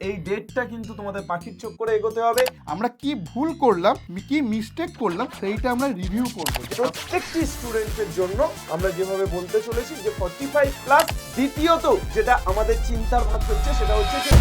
এই ডেটটা কিন্তু তোমাদের পাখির চোখ করে এগোতে হবে। আমরা কি ভুল করলাম, কি মিস্টেক করলাম, সেইটা আমরা রিভিউ করবো। প্রত্যেকটি স্টুডেন্টের জন্য আমরা যেভাবে বলতে চলেছি যে 45 প্লাস। দ্বিতীয়ত যেটা আমাদের চিন্তার ভাগ হচ্ছে সেটা হচ্ছে যে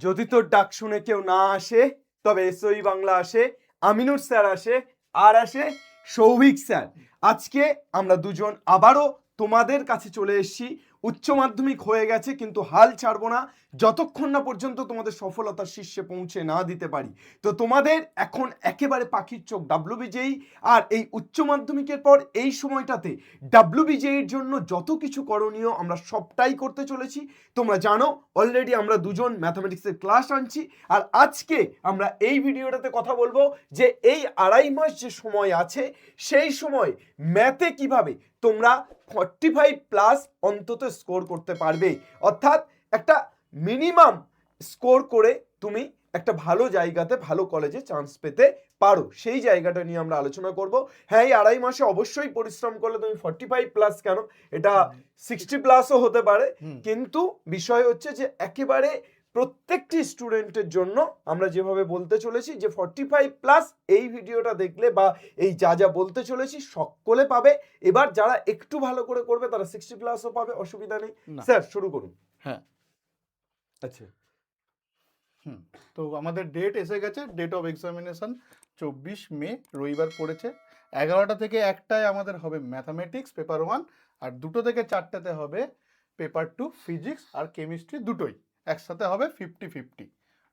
যদি তোর ডাক শুনে কেউ না আসে তবে এসওই বাংলা আসে, আমিনুর স্যার আসে, আর আসে সৌভিক স্যার। আজকে আমরা দুজন আবারও তোমাদের কাছে চলে এসেছি। উচ্চ মাধ্যমিক হয়ে গেছে কিন্তু হাল ছাড়বো না যতক্ষণ না পর্যন্ত তোমাদের সফলতার শীর্ষে পৌঁছে না দিতে পারি। তো তোমাদের এখন একেবারে পাখির চোখ ডাব্লিউবিজেই। আর এই উচ্চ মাধ্যমিকের পর এই সময়টাতে ডাব্লিউবিজেইর জন্য যত কিছু করণীয় আমরা সবটাই করতে চলেছি। তোমরা জানো অলরেডি আমরা দুজন ম্যাথামেটিক্সের ক্লাস আনছি। আর আজকে আমরা এই ভিডিওটাতে কথা বলবো যে এই 2.5 মাস যে সময় আছে সেই সময় ম্যাথে কিভাবে তোমরা 45 প্লাস অন্তত স্কোর করতে পারবে, অর্থাৎ একটা মিনিমাম স্কোর করে তুমি একটা ভালো জায়গাতে ভালো কলেজে চান্স পেতে পারো, সেই জায়গাটা নিয়ে আমরা আলোচনা করব। হ্যাঁ, এই 2.5 মাসে অবশ্যই পরিশ্রম করলে তুমি 45 প্লাস কেন, এটা 60 প্লাসও হতে পারে। কিন্তু বিষয় হচ্ছে যে একেবারে প্রত্যেকটি স্টুডেন্টের জন্য আমরা যেভাবে বলতে চলেছি যে 45 প্লাস এই ভিডিওটা দেখলে বা এই যা যা বলতে চলেছি সকলে পাবে। এবার যারা একটু ভালো করে করবে তারা 60 প্লাসও পাবে, অসুবিধা নেই। স্যার শুরু করুন। হ্যাঁ, আচ্ছা, তো আমাদের ডেট এসে গেছে। ডেট অফ এক্সামিনেশন 24 মে, রবিবার পড়েছে। 11টা থেকে 1টায় আমাদের হবে ম্যাথামেটিক্স পেপার 1, আর 2টো থেকে 4টাতে হবে পেপার 2 ফিজিক্স আর কেমিস্ট্রি, দুটোই একসাথে হবে 50-50।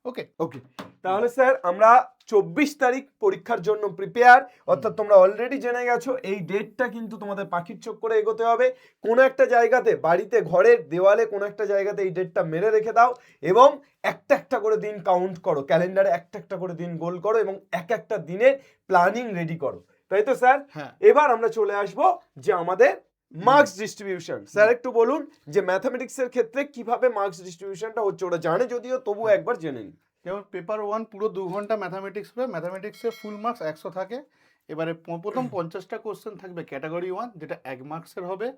ওকে ওকে, তাহলে স্যার আমরা 24 তারিখ পরীক্ষার জন্য প্রিপেয়ার, অর্থাৎ তোমরা অলরেডি জেনে গেছো এই ডেটটা কিন্তু তোমাদের পাখির চোখ করে এগোতে হবে। কোনো একটা জায়গাতে বাড়িতে ঘরের দেওয়ালে কোনো একটা জায়গাতে এই ডেটটা মেরে রেখে দাও এবং একটা একটা করে দিন কাউন্ট করো, ক্যালেন্ডারে একটা একটা করে দিন গোল করো এবং এক একটা দিনের প্ল্যানিং রেডি করো, তাই তো স্যার? হ্যাঁ, এবার আমরা চলে আসবো যে আমাদের মার্কস ডিস্ট্রিবিউশন। স্যার একটু বলুন যে ম্যাথামেটিক্সের ক্ষেত্রে কিভাবে মার্কস ডিস্ট্রিবিউশনটা হচ্ছে, ওরা জানে যদিও তবু একবার জেনে নিন। যেমন পেপার 1 পুরো 2 ঘন্টা ম্যাথামেটিক্স হবে। ম্যাথামেটিক্সে ফুল মার্কস 100 থাকে। এবারে প্রথম 50টা কোশ্চেন থাকবে ক্যাটাগরি 1, যেটা 1 মার্কসের হবে।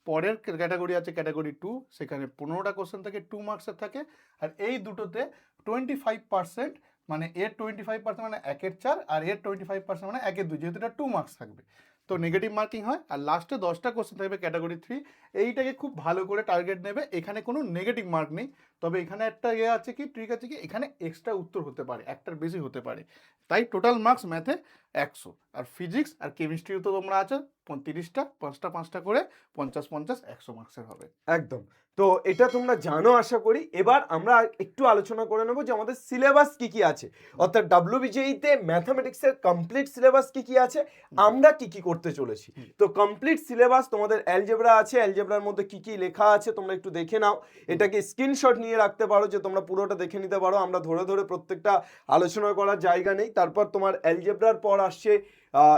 পরের ক্যাটাগরি আছে ক্যাটাগরি 2, সেখানে 15টা কোশ্চেন থাকে 2 মার্কসের থাকে। আর এই দুটোতে 25%, মানে এর 25% মানে 1/4 আর এর 25% মানে 1/2, যেহেতু এটা 2 মার্কস থাকবে তো নেগেটিভ মার্কিং হয়। আর লাস্টে 10টা কোশ্চেন থাকবে ক্যাটাগরি 3। এইটাকে খুব ভালো করে টার্গেট নেবে। এখানে কোনো নেগেটিভ মার্ক নেই, তবে এখানে একটা আছে কি ট্রিক আছে কি, এখানে এক্সট্রা উত্তর হতে পারে, একটার বেশি হতে পারে। তাই টোটাল মার্কস ম্যাথে 100। আর ফিজিক্স আর কেমিস্ট্রিও তো তোমরা আছো 30টা, 5টা করে 50-50 100 মার্কসের হবে। একদম, তো এটা তোমরা জানো আশা করি। এবার আমরা একটু আলোচনা করে নেব যে আমাদের সিলেবাস কি কি আছে, অর্থাৎ ডাব্লিউবিজেইতে ম্যাথামেটিক্সের কমপ্লিট সিলেবাস কি কি আছে, আমরা কি কি করতে চলেছি। তো কমপ্লিট সিলেবাস তোমাদের অ্যালজেব্রা আছে, অ্যালজেব্রার মধ্যে কি কি লেখা আছে তোমরা একটু দেখে নাও। এটাকে স্ক্রিনশট নিয়ে রাখতে পারো যে তোমরা পুরোটা দেখে নিতে পারো, আমরা ধরে ধরে প্রত্যেকটা আলোচনা করার জায়গা নেই। তারপর তোমার অ্যালজেব্রার পর আসছে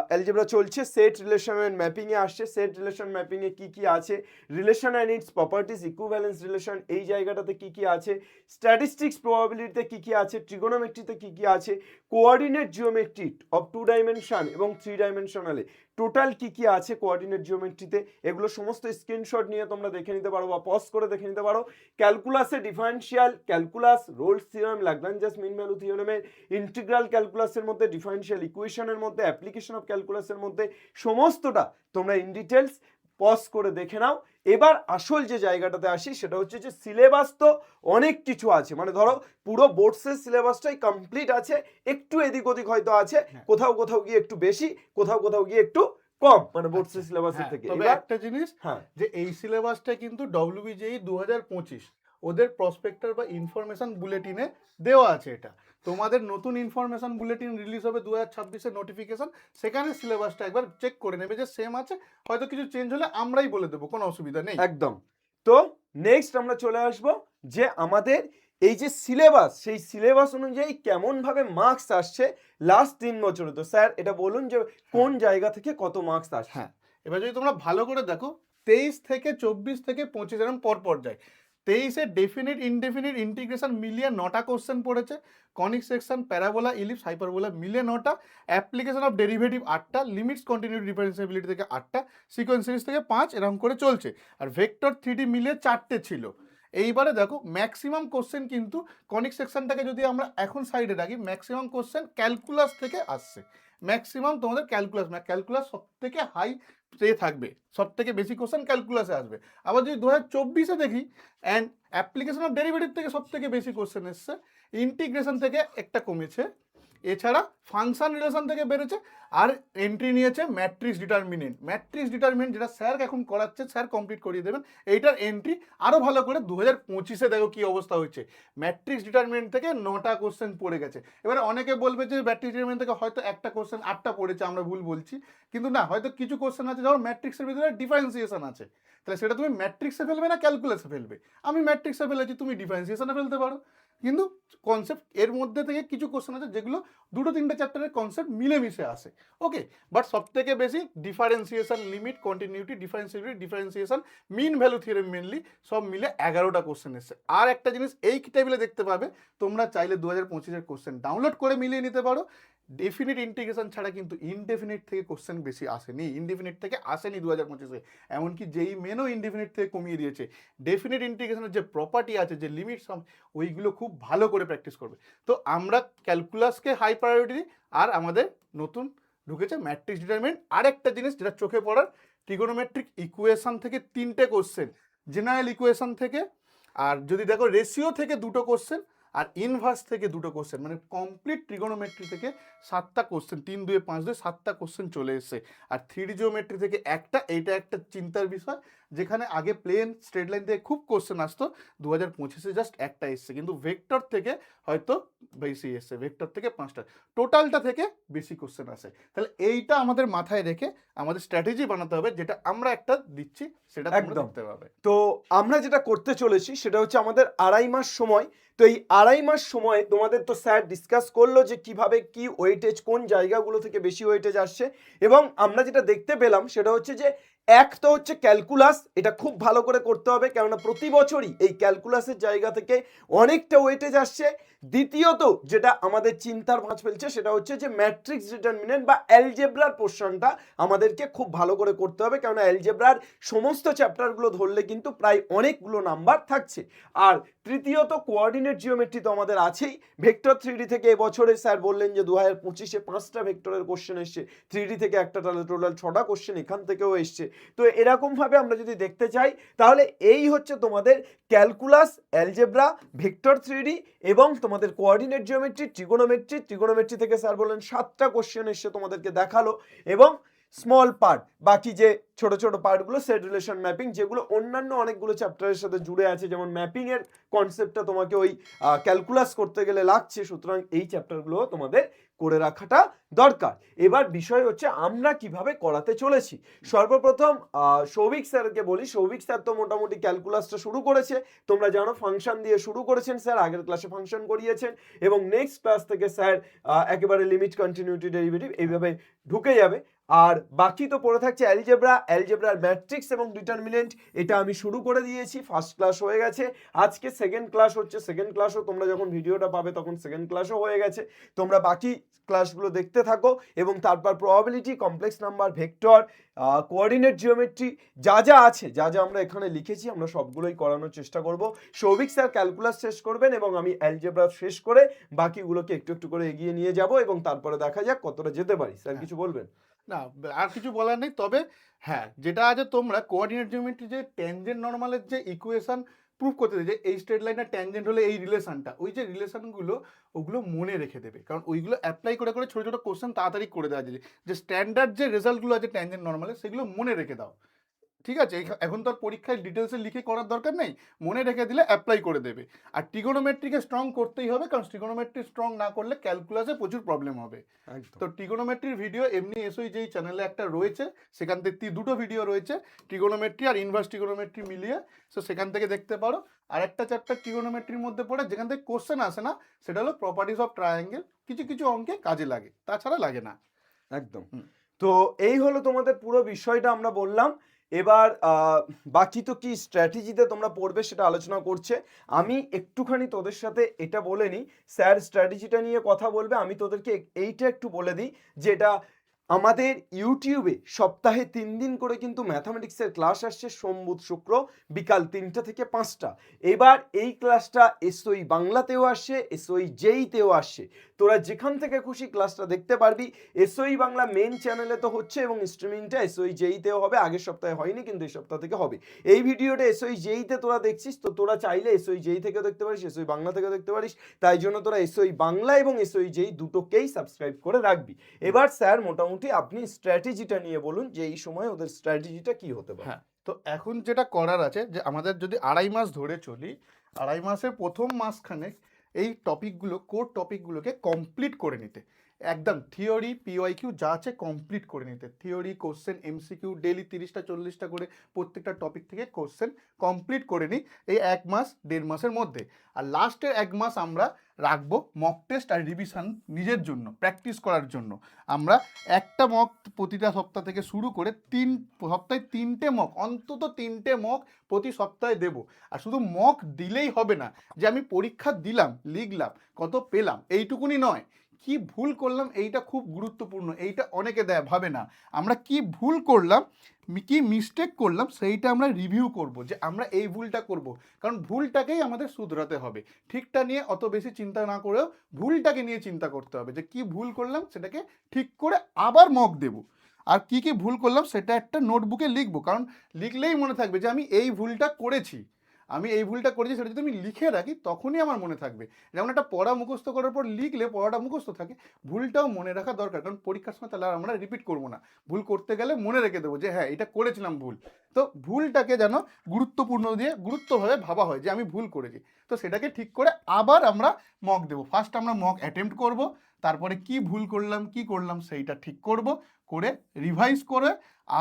অ্যালজেব্রা চলছে, সেট রিলেশন অ্যান্ড ম্যাপিংয়ে আসছে। সেট রিলেশন ম্যাপিংয়ে কি কি আছে, relation and it's properties, equivalence relation এই জায়গাটাতে কি কি আছে, স্ট্যাটিস্টিক্স প্রবাবিলিটিতে কি কি আছে, ট্রিগোনোমেট্রিতে কি কি আছে, কোঅর্ডিনেট জিওমেট্রি অফ 2 ডাইমেনশন এবং 3 ডাইমেনশনালে টোটাল কি কি আছে কোঅর্ডিনেট জিওমেট্রিতে, এগুলো সমস্ত স্ক্রিনশট নিয়ে তোমরা দেখে নিতে পারো বা পজ করে দেখে নিতে পারো। ক্যালকুলাসে differential calculus, Rolle's theorem, Lagrange's mean value থিওরেমের, ইন্টিগ্রাল ক্যালকুলাসের মধ্যে, ডিফারেন্সিয়াল ইকুয়েশনের মধ্যে, অ্যাপ্লিকেশন অফ ক্যালকুলাসের মধ্যে, সমস্তটা তোমরা ইন ডিটেলস পজ করে দেখে নাও। এবার আসল যে জায়গাটাতে আসি সেটা হচ্ছে যে সিলেবাস তো অনেক কিছু আছে, মানে ধরো পুরো বোর্ডসের সিলেবাসটাই কমপ্লিট আছে, একটু এদিক ওদিক হয়তো আছে, কোথাও কোথাও গিয়ে একটু বেশি, কোথাও কোথাও গিয়ে একটু কম, মানে বোর্ডসের সিলেবাসের থেকে। তবে একটা জিনিস, যে এই সিলেবাসটা কিন্তু ডব্লিউবিজেই 2025 ওদের প্রসপেক্টর বা ইনফরমেশন বুলেটিনে দেওয়া আছে। এটা তোমাদের নতুন ইনফরমেশন বুলেটিন রিলিজ হবে 2026-এর নোটিফিকেশন, সেখানে সিলেবাসটা একবার চেক করে নেবে যে সেম আছে, হয়তো কিছু চেঞ্জ হলে আমরাই বলে দেবো, কোনো অসুবিধা নেই। একদম। তো নেক্সট আমরা চলে আসব যে আমাদের এই যে সিলেবাস, সেই সিলেবাস অনুযায়ী কেমন ভাবে মার্কস আসছে লাস্ট 3 বছরে। তো স্যার এটা বলুন যে কোন জায়গা থেকে কত মার্কস আসছে। এবার যদি তোমরা ভালো করে দেখো 23 থেকে 24 থেকে 25 এরকম পর পর যায়। 23-এ ডেফিনিট ইনডেফিনিট ইন্টিগ্রেশন মিলিয়ে 9টা কোশ্চেন পড়েছে, conic section, parabola, ellipse, hyperbola মিলিয়ে 9টা, অ্যাপ্লিকেশন অফ ডেরিভেটিভ 8টা, লিমিটস কন্টিনিউটি ডিফারেন্সিবিলিটি থেকে 8টা, সিকোয়েন্স সিরিজ থেকে 5, এরকম করে চলছে। আর ভেক্টর 3D মিলিয়ে 4টে ছিল। এইবারে দেখো ম্যাক্সিমাম কোশ্চেন কিন্তু কনিক সেকশনটাকে যদি আমরা এখন সাইডে রাখি, ম্যাক্সিমাম কোশ্চেন ক্যালকুলাস থেকে আসছে। ম্যাক্সিমাম তোমাদের ক্যালকুলাস সব থেকে হাই থাকবে, সব থেকে বেশি কোশ্চেন ক্যালকুলাসে আসবে। আবার যদি 2024-এ দেখি, অ্যান্ড অ্যাপ্লিকেশন অফ ডেরিভেটিভ থেকে সব থেকে বেশি কোশ্চেন এসছে, ইন্টিগ্রেশন থেকে একটা কমেছে, এছাড়া ফাংশন রিলেশন থেকে বেড়েছে, আর এন্ট্রি নিয়েছে ম্যাট্রিক্স ডিটারমিনেন্ট যেটা স্যার এখন করাচ্ছে, স্যার কমপ্লিট করিয়ে দেবেন। এইটার এন্ট্রি আরও ভালো করে 2025-এ দেখো কী অবস্থা হয়েছে, ম্যাট্রিক্স ডিটারমিনেন্ট থেকে 9টা কোশ্চেন পড়ে গেছে। এবারে অনেকে বলবে যে ম্যাট্রিক্স ডিটারমিনেন্ট থেকে হয়তো একটা কোশ্চেন 8টা পড়েছে, আমরা ভুল বলছি, কিন্তু না, হয়তো কিছু কোশ্চেন আছে যেমন ম্যাট্রিক্সের ভিতরে ডিফারেন্সিয়েশন আছে, তাহলে সেটা তুমি ম্যাট্রিক্সে ফেলবে না ক্যালকুলাসে ফেলবে? আমি ম্যাট্রিক্সে ফেলেছি, তুমি ডিফারেন্সিয়েশনে ফেলতে পারো। কিন্তু কনসেপ্ট এর মধ্যে থেকে কিছু কোশ্চেন আছে যেগুলো 2-3টে চ্যাপ্টারের কনসেপ্ট মিলেমিশে আসে, ওকে। বাট সব থেকে বেশি differentiation, limit, continuity, differentiation, mean value theorem mainly সব মিলে 11টা কোশ্চেন এসছে। আর একটা জিনিস এই টেবিলে দেখতে পাবে, তোমরা চাইলে 2025-এর কোশ্চেন ডাউনলোড করে মিলিয়ে নিতে পারো। ডেফিনিট ইন্টিগ্রেশন ছাড়া কিন্তু ইনডেফিনিট থেকে কোশ্চেন বেশি আসেনি, ইনডেফিনিট থেকে আসেনি 2025-এ, এমনকি যেই মেনও ইনডেফিনিট থেকে কমিয়ে দিয়েছে। ডেফিনিট ইন্টিগ্রেশনের যে প্রপার্টি আছে, যে লিমিট সাম, ওইগুলো খুব ভালো করে প্র্যাকটিস করবে। তো আমরা ক্যালকুলাসকে হাই প্রায়োরিটি দিই, আর আমাদের নতুন ঢুকেছে ম্যাট্রিক্স ডিটারমিনেন্ট। আর একটা জিনিস যেটা চোখে পড়ার, ট্রিগোনোমেট্রিক ইকুয়েশন থেকে 3টে কোশ্চেন, জেনারেল ইকুয়েশন থেকে, আর যদি দেখো রেশিও থেকে 2টো কোশ্চেন, আর ইনভার্স থেকে 2টো কোশ্চেন, মানে কমপ্লিট ট্রিগোনোমেট্রি থেকে 7টা কোশ্চেন, 3 2 5 2 7টা কোশ্চেন চলে এসছে। আর 3D জিওমেট্রি থেকে একটা, এইটা একটা চিন্তার বিষয়, যেখানে আগে প্লেন স্ট্রেট লাইন থেকে খুব কোশ্চেন আসতো, 2025-এ জাস্ট একটা এসছে। কিন্তু ভেক্টর থেকে হয়তো বেশি এসছে, ভেক্টর থেকে 5টা, টোটালটা থেকে বেশি কোশ্চেন আসে। তাহলে এইটা আমাদের মাথায় রেখে আমাদের স্ট্র্যাটেজি বানাতে হবে, যেটা আমরা একটা দিচ্ছি, সেটা তোমরা একদম। দেখতে পাবে। তো আমরা যেটা করতে চলেছি সেটা হচ্ছে আমাদের 2.5 মাস সময়। তো এই 2.5 মাস সময় তোমাদের তো স্যার ডিসকাস করলো যে কিভাবে কি ওয়েটেজ, কোন জায়গাগুলো থেকে বেশি ওয়েটেজ আসছে, এবং আমরা যেটা দেখতে পেলাম সেটা হচ্ছে যে এক তো হচ্ছে ক্যালকুলাস, এটা খুব ভালো করে করতে হবে, কেননা প্রতি বছরই এই ক্যালকুলাসের জায়গা থেকে অনেকটা ওয়েটেজ আসছে। দ্বিতীয়ত যেটা আমাদের চিন্তার ভাঁজ ফেলছে সেটা হচ্ছে যে ম্যাট্রিক্স ডিটারমিনেন্ট বা অ্যালজেব্রার পোর্শনটা আমাদেরকে খুব ভালো করে করতে হবে, কেননা অ্যালজেব্রার সমস্ত চ্যাপ্টারগুলো ধরলে কিন্তু প্রায় অনেকগুলো নাম্বার থাকছে। আর তৃতীয়ত কোঅর্ডিনেট জিওমেট্রি তো আমাদের আছেই। ভেক্টর 3D থেকে এবছরে স্যার বললেন যে 2025-এ 5টা ভেক্টরের কোশ্চেন এসছে, 3D থেকে একটা, তাহলে টোটাল 6টা কোশ্চেন এখান থেকেও এসছে। তো এরকমভাবে আমরা যদি দেখতে চাই, তাহলে এই হচ্ছে তোমাদের ক্যালকুলাস, অ্যালজেব্রা, ভেক্টর 3D এবং তোমাদের কোঅর্ডিনেট জিওমেট্রি, ট্রিগোনোমেট্রি থেকে স্যার বললেন 7টা কোশ্চেন এসছে তোমাদেরকে দেখালো, এবং স্মল পার্ট, বাকি যে ছোট ছোট পার্টগুলো, সেট রিলেশন ম্যাপিং, যেগুলো অন্যান্য অনেকগুলো চ্যাপ্টারের সাথে জুড়ে আছে, যেমন ম্যাপিং এর কনসেপ্টটা তোমাকে ওই ক্যালকুলাস করতে গেলে লাগছে, সুতরাং এই চ্যাপ্টারগুলো তোমাদের করে রাখাটা দরকার। এবার বিষয় হচ্ছে আমরা কিভাবে করাতে চলেছি। সর্বপ্রথম সৌভিক স্যারকে বলি, সৌভিক স্যার তো মোটামুটি ক্যালকুলাসটা শুরু করেছে, তোমরা জানো ফাংশন দিয়ে শুরু করেছেন স্যার, আগের ক্লাসে ফাংশন করিয়েছেন, এবং নেক্সট ক্লাস থেকে স্যার একেবারে লিমিট, কন্টিনিউটি, ডেরিভেটিভ এইভাবে ঢুকে যাবে। আর বাকি তো পড়ে থাকছে অ্যালজেব্রার ম্যাট্রিক্স এবং ডিটারমিনেন্ট, এটা আমি শুরু করে দিয়েছি, ফার্স্ট ক্লাস হয়ে গেছে, আজকে সেকেন্ড ক্লাস হচ্ছে, সেকেন্ড ক্লাসও তোমরা যখন ভিডিওটা পাবে তখন সেকেন্ড ক্লাসও হয়ে গেছে। তোমরা বাকি ক্লাসগুলো দেখতে থাকো, এবং তারপর probability, complex number, vector, coordinate geometry, যা যা আছে, যা যা আমরা এখানে লিখেছি, আমরা সবগুলোই করানোর চেষ্টা করব। সৌভিক স্যার ক্যালকুলাস শেষ করবেন এবং আমি অ্যালজেব্রা শেষ করে বাকিগুলোকে একটু একটু করে এগিয়ে নিয়ে যাব, এবং তারপরে দেখা যাক কতটা যেতে পারি। স্যার কিছু বলবেন? না, আর কিছু বলার নেই। তবে হ্যাঁ, যেটা আছে, তোমরা কোঅর্ডিনেট জিওমেট্রি যে ট্যানজেন্ট নরমালের যে ইকুয়েশন প্রুফ করতে দেয়, যে এই স্ট্রেট লাইনের ট্যানজেন্ট হলে এই রিলেশনটা, ওই যে রিলেশনগুলো, ওগুলো মনে রেখে দেবে, কারণ ওইগুলো অ্যাপ্লাই করে করে ছোটো ছোটো কোশ্চেন তাড়াতাড়ি করে দেওয়া যায়। যে স্ট্যান্ডার্ড যে রেজাল্টগুলো আছে ট্যানজেন্ট নরমালে, সেগুলো মনে রেখে দাও, ঠিক আছে? এখন তো আর পরীক্ষায় ডিটেলসে লিখে করার দরকার নেই, মনে রেখে দিলে অ্যাপ্লাই করে দেবে। আর ট্রিগোনোমেট্রিকে স্ট্রং করতেই হবে, কারণ ট্রিগোনোমেট্রি স্ট্রং না করলে ক্যালকুলাসে প্রচুর প্রবলেম হবে। তো ট্রিগোনোমেট্রির ভিডিও এমনি এসোই যেই চ্যানেলে একটা রয়েছে, সেখান থেকে 2টো ভিডিও রয়েছে, ট্রিগোনোমেট্রি আর ইনভার্স ট্রিগোনোমেট্রি মিলিয়ে, সো সেখান থেকে দেখতে পারো। আর একটা চ্যাপ্টার ট্রিগোনোমেট্রির মধ্যে পড়ে যেখান থেকে কোশ্চেন আসে না, সেটা হলো প্রপার্টিস অফ ট্রায়াঙ্গেল, কিছু কিছু অঙ্কে কাজে লাগে, তাছাড়া লাগে না। একদম। তো এই হলো তোমাদের পুরো বিষয়টা আমরা বললাম। এবার বাকি তো কি স্ট্র্যাটেজিতে তোমরা পড়বে সেটা আলোচনা করছে। আমি একটুখানি তোদের সাথে এটা বলে নিই, স্যার স্ট্র্যাটেজিটা নিয়ে কথা বলবে, আমি তোদেরকে এইটা একটু বলে দিই যে এটা আমাদের ইউটিউবে সপ্তাহে 3 দিন করে কিন্তু ম্যাথামেটিক্সের ক্লাস আসছে, সোম বুধ শুক্র বিকাল 3টা থেকে 5টা। এবার এই ক্লাসটা এসওই বাংলাতেও আসছে, এসওই জেইতেও আসছে। তোরা যেখান থেকে খুশি ক্লাসটা দেখতে পারবি। এসওই বাংলা মেন চ্যানেলে তো হচ্ছে এবং স্ট্রিমিংটা এসওই জেইতেও হবে। আগের সপ্তাহে হয়নি কিন্তু এই সপ্তাহ থেকে হবে। এই ভিডিওটা এসওই জেইতে তোরা দেখছিস, তো তোরা চাইলে এসওই জেই থেকেও দেখতে পারিস, এসওই বাংলা থেকেও দেখতে পারিস। তাই জন্য তোরা এসওই বাংলা এবং এসওই জেই দুটোকেই সাবস্ক্রাইব করে রাখবি। এবার স্যার মোটামুটি আপনি স্ট্র্যাটেজিটা নিয়ে বলুন যে এই সময় ওদের স্ট্র্যাটেজিটা কি হতে পারে। হ্যাঁ, তো এখন যেটা করার আছে যে আমাদের যদি 2.5 মাস ধরে চলি, 2.5 মাসের প্রথম মাসখানে এই টপিকগুলো, কোর টপিকগুলোকে কমপ্লিট করে নিতে, একদম থিওরি পিওয়াইকিউ যা আছে কমপ্লিট করে নিতে। থিওরি, কোশ্চেন, এমসিকিউ ডেলি 30টা 40টা করে প্রত্যেকটা টপিক থেকে কোশ্চেন কমপ্লিট করে নিই এই 1 মাস 1.5 মাসের মধ্যে। আর লাস্টের 1 মাস আমরা রাখবো মক টেস্ট আর রিভিশন নিজের জন্য, প্র্যাকটিস করার জন্য। আমরা একটা মক প্রতিটা সপ্তাহ থেকে শুরু করে 3 সপ্তাহে 3টে মক, অন্তত 3টে মক প্রতি সপ্তাহে দেব। আর শুধু মক দিলেই হবে না যে আমি পরীক্ষা দিলাম, লিখলাম, কত পেলাম, এইটুকুনি নয়, কি ভুল করলাম এইটা খুব গুরুত্বপূর্ণ। এইটা অনেকে ভাবে না। আমরা কি ভুল করলাম, কি মিস্টেক করলাম, সেইটা আমরা রিভিউ করব যে আমরা এই ভুলটা করব। কারণ ভুলটাকেই আমাদের শুধরাতে হবে। ঠিকটা নিয়ে অত বেশি চিন্তা না করেও ভুলটাকে নিয়ে চিন্তা করতে হবে যে কি ভুল করলাম সেটাকে ঠিক করে আবার মক দেব। আর কি কি ভুল করলাম সেটা একটা নোটবুকে লিখবো, কারণ লিখলেই মনে থাকবে যে আমি এই ভুলটা করেছি, আমি এই ভুলটা করেছি। সেটা যদি আমি লিখে রাখি তখনই আমার মনে থাকবে। যেমন একটা পড়া মুখস্থ করার পর লিখলে পড়াটা মুখস্থ থাকে, ভুলটাও মনে রাখা দরকার। কারণ পরীক্ষার সময় তাহলে আর আমরা রিপিট করবো না, ভুল করতে গেলে মনে রেখে দেবো যে হ্যাঁ এটা করেছিলাম ভুল। তো ভুলটাকে যেন গুরুত্বভাবে ভাবা হয় যে আমি ভুল করেছি, তো সেটাকে ঠিক করে আবার আমরা মক দেবো। ফার্স্ট আমরা মক অ্যাটেম্প্ট করব, তারপরে কি ভুল করলাম কি করলাম সেইটা ঠিক করব, করে রিভাইজ করে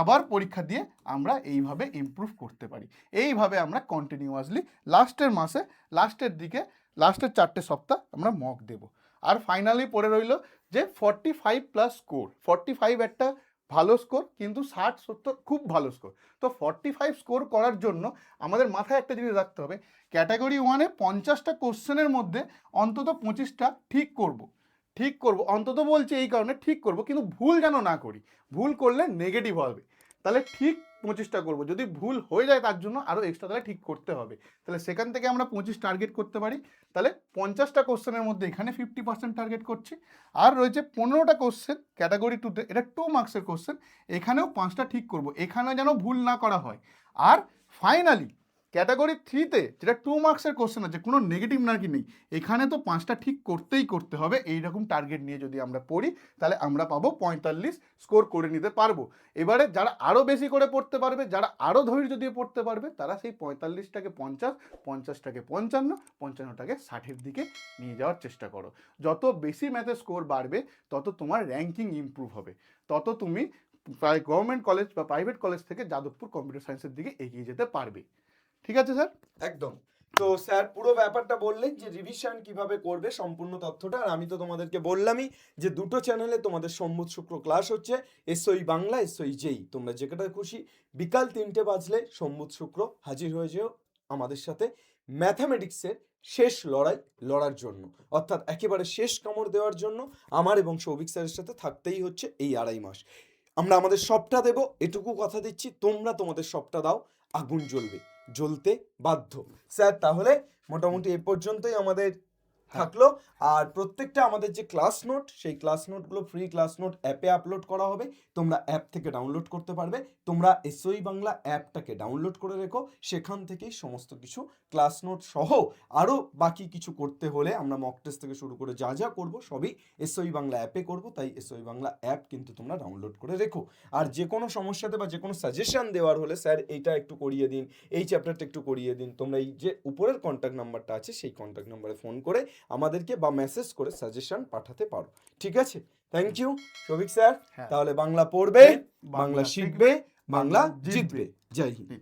আবার পরীক্ষা দিয়ে আমরা এইভাবে ইমপ্রুভ করতে পারি। এইভাবে আমরা কন্টিনিউয়াসলি লাস্টের মাসে, লাস্টের দিকে, লাস্টের 4টে সপ্তাহ আমরা মক দেব। আর ফাইনালি পড়ে রইল যে 45+ স্কোর। 45 একটা ভালো স্কোর, কিন্তু 60-70 খুব ভালো স্কোর। তো 45 স্কোর করার জন্য আমাদের মাথায় একটা জিনিস রাখতে হবে, ক্যাটাগরি 1-এ 50টা কোশ্চেনের মধ্যে অন্তত 25টা ঠিক করব। অন্তত বলছি এই কারণে ঠিক করব, কিন্তু ভুল যেন না করি। ভুল করলে নেগেটিভ হবে। তাহলে ঠিক 25টা করব। যদি ভুল হয়ে যায় তার জন্য আরও এক্সট্রা তাহলে ঠিক করতে হবে। তাহলে সেখান থেকে আমরা 25 টার্গেট করতে পারি। তাহলে 50টা কোশ্চেনের মধ্যে এখানে 50% টার্গেট করছি। আর রয়েছে 15টা কোশ্চেন ক্যাটাগরি 2-তে, এটা 2 মার্কসের কোশ্চেন, এখানেও 5টা ঠিক করব, এখানে যেন ভুল না করা হয়। আর ফাইনালি ক্যাটাগরি 3-তে যেটা 2 মার্কসের কোশ্চেন আছে, কোনো নেগেটিভ মার্কিং নেই, এখানে তো 5টা ঠিক করতে হবে। এইরকম টার্গেট নিয়ে যদি আমরা পড়ি তাহলে আমরা পাবো 45 স্কোর করে নিতে পারবো। এবারে যারা আরও বেশি করে পড়তে পারবে, যারা আরও ধৈর্য দিয়ে পড়তে পারবে, তারা সেই 45টাকে 50, 50টাকে 55, 55টাকে 60-এর দিকে নিয়ে যাওয়ার চেষ্টা করো। যত বেশি ম্যাথে স্কোর বাড়বে তত তোমার র্যাঙ্কিং ইমপ্রুভ হবে, তত তুমি গভর্নমেন্ট কলেজ বা প্রাইভেট কলেজ থেকে যাদবপুর কম্পিউটার সায়েন্সের দিকে এগিয়ে যেতে পারবে। ঠিক আছে স্যার? একদম। তো স্যার পুরো ব্যাপারটা বললেন যে রিভিশন কিভাবে করবে সম্পূর্ণ তথ্যটা। আর আমি তো তোমাদেরকে বললামই যে দুটো চ্যানেলে তোমাদের সোম বুধ শুক্র ক্লাস হচ্ছে, এসওই বাংলা, এসওই জেই। তোমরা যেটা খুশি বিকাল 3টে বাজলে সোম বুধ শুক্র হাজির হয়ে যেও আমাদের সাথে ম্যাথামেটিক্সের শেষ লড়ার জন্য, অর্থাৎ একেবারে শেষ কামড় দেওয়ার জন্য আমার এবং সৌভিক স্যারের সাথে থাকতেই হচ্ছে এই 2.5 মাস। আমরা আমাদের সবটা দেব, এটুকু কথা দিচ্ছি, তোমরা তোমাদের সবটা দাও, আগুন জ্বলতে বাধ্য। স্যার তাহলে মোটামুটি এ পর্যন্তই আমাদের থাকলো। আর প্রত্যেকটা আমাদের যে ক্লাস নোট, সেই ক্লাস নোটগুলো ফ্রি ক্লাস নোট অ্যাপে আপলোড করা হবে, তোমরা অ্যাপ থেকে ডাউনলোড করতে পারবে। তোমরা এসওই বাংলা অ্যাপটাকে ডাউনলোড করে রেখো, সেখান থেকেই সমস্ত কিছু ক্লাস নোট সহ আরও বাকি কিছু করতে হলে আমরা মক টেস্ট থেকে শুরু করে যা করবো সবই এসওই বাংলা অ্যাপে করবো। তাই এসওই বাংলা অ্যাপ কিন্তু তোমরা ডাউনলোড করে রেখো। আর যে কোনো সমস্যাতে বা যে কোনো সাজেশন দেওয়ার হলে, স্যার এইটা একটু করিয়ে দিন, এই চ্যাপ্টারটা একটু করিয়ে দিন, তোমরা এই যে উপরের কন্ট্যাক্ট নাম্বারটা আছে সেই কন্ট্যাক্ট নাম্বারে ফোন করে আমাদেরকে বা মেসেজ করে সাজেশন পাঠাতে পারো। ঠিক আছে, থ্যাংক ইউ সৌভিক স্যার। তাহলে বাংলা পড়বে, বাংলা শিখবে, বাংলা জিতবে। জয় হিন্দ।